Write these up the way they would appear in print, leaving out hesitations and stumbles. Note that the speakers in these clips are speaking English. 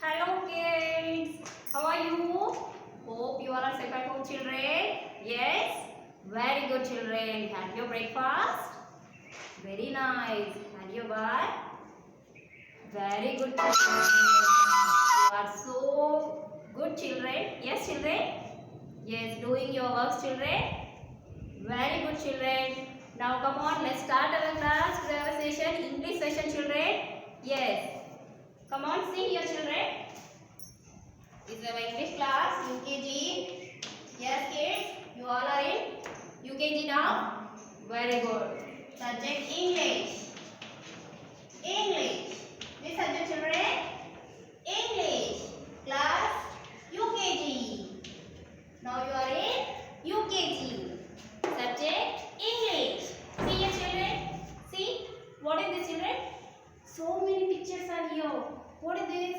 Hello kids, how are you? Hope you all are safe at home children. Yes, very good children. Had your breakfast? Very nice. Had your bath? Very good children. You are so good children. Yes children? Yes, doing your works children. Very good children. Now come on, let's start our class session, English session children. Yes. Come on, sing your children. This is our English class, UKG. Yes, kids, you all are in UKG now. Very good. Subject English. English. Which subject, children? English. Class UKG. Now you are in UKG. Subject English. See here, children. See what is this, children? So many pictures are here. What is this?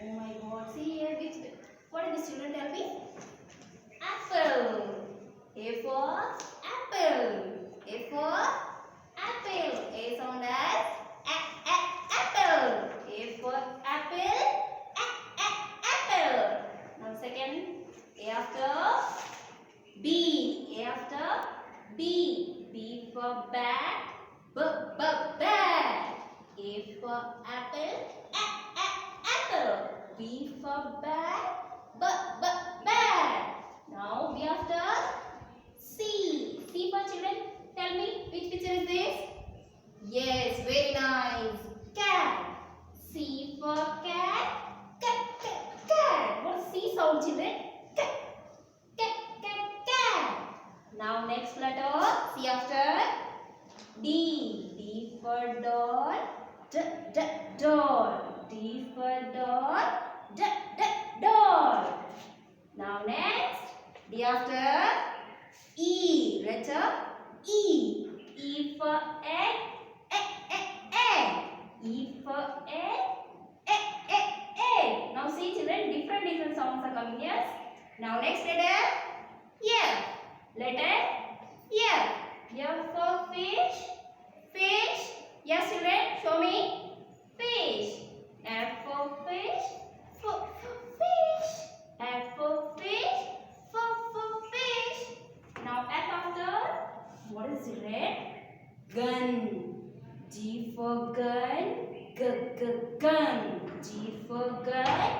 Oh my God! See here, what is this, children? Tell me. Apple. A for apple. A for apple. A sound as apple. A for apple. Apple. Now second. A after B. A after B. B for bat. Bat. A for apple. Apple. B for bat. Bat. Now B after C. C for children. Tell me which picture is this? Yes, very nice. Cat. C for cat. Cat. What C sound, children? Cat. Now next letter. C after D. D for doll. Doll. D for doll. Doll. Now next. D after E. Letter E. E for egg. Egg. E for egg. Now see children, different sounds are coming. Yes. Now next letter. F. Letter F. F for fish. Fish. Yes children, show me. Fish. F for fish. Fish. F for fish. Fish. Now F after. What is children? Gun. G for gun. Gun. G for gun.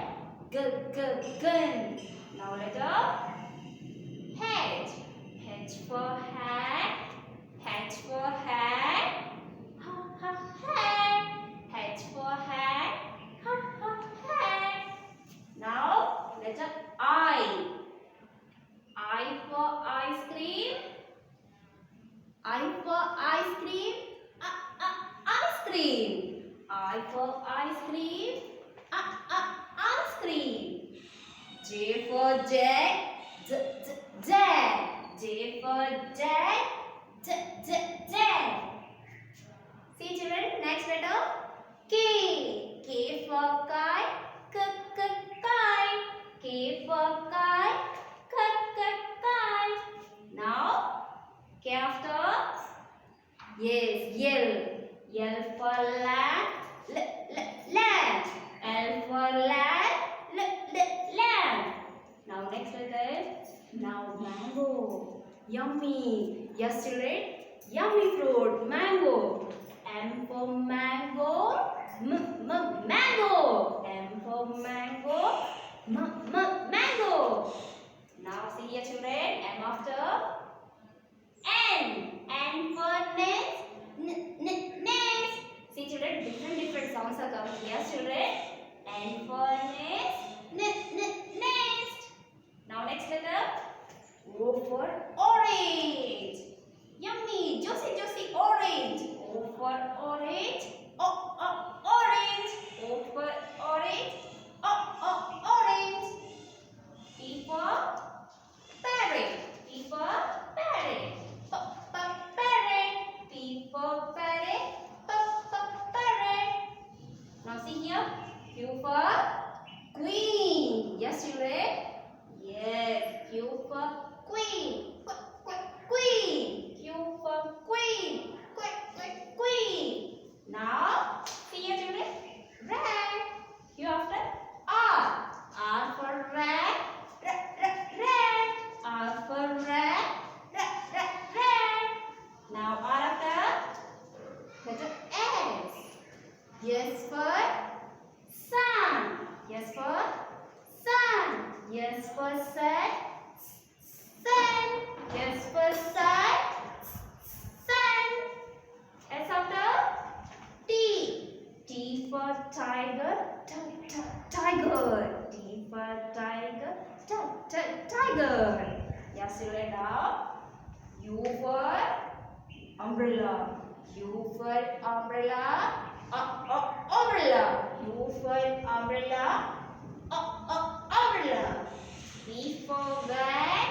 Gun. Now letter H. H for hat. H for hat. Hat. H for hat. Hat. Now letter I. I for ice cream. I for ice cream. Ice cream. I for ice cream. Ice cream. J for jack. Jack. J for jack. Jack. See children, next letter K. K for kite. Kite. K for kite. Kite. Now K after. Yes, L. L for lamb. Lamb. L for lamb. Now next letter. Now mango. Yummy. Yes children. Yummy fruit. Mango. M for mango. Mango. M for mango. Mango. Now see here children. M after N. N for nest. Nest. See children, different sounds are coming. Yes children. N for nest. Nest. Now next letter. O for orange. Yummy, juicy orange. O for orange. Orange. O for orange. Orange. P for parrot. P for parrot. Parrot. P for parrot. Parrot. Now see here. Q for queen. Yes, children. Yes. Q for queen. Queen. Q for queen. Queen. Now see here children. Rat. sun. S for sun. S for sun. Sun. S for sun. Sun. S after T. T for tiger. Tiger. T for tiger. Tiger. Yes, children, now. U for umbrella. U for umbrella. Umbrella. U for umbrella. Umbrella. V for van.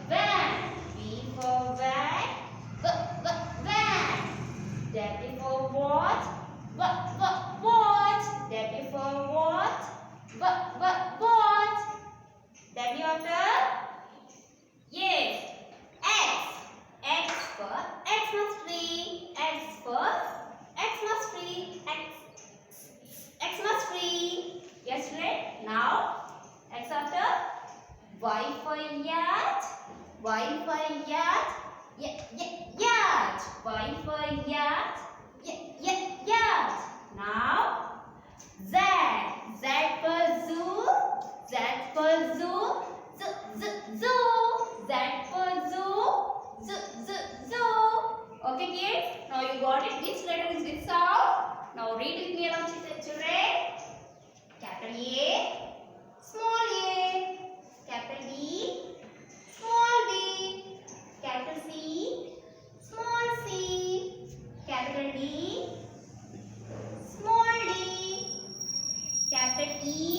Van. V for van. Van. W for what? What? W for what? What? W after? Yes. X. X for Xmas tree. X for Xmas tree. Xmas tree. Yes, right? Now, X after? Y for yacht. Y for yacht. Yacht. Y for yacht. Yacht. Now, Z. Z for zoo. Z for zoo. Zoo. Z for zoo. Zoo. Okay, kids. Now you got it. Which letter is which sound? Now read with me along, children. Capital A, small a. Capital B, small b. Capital C, small c. Capital D, small d. Capital E,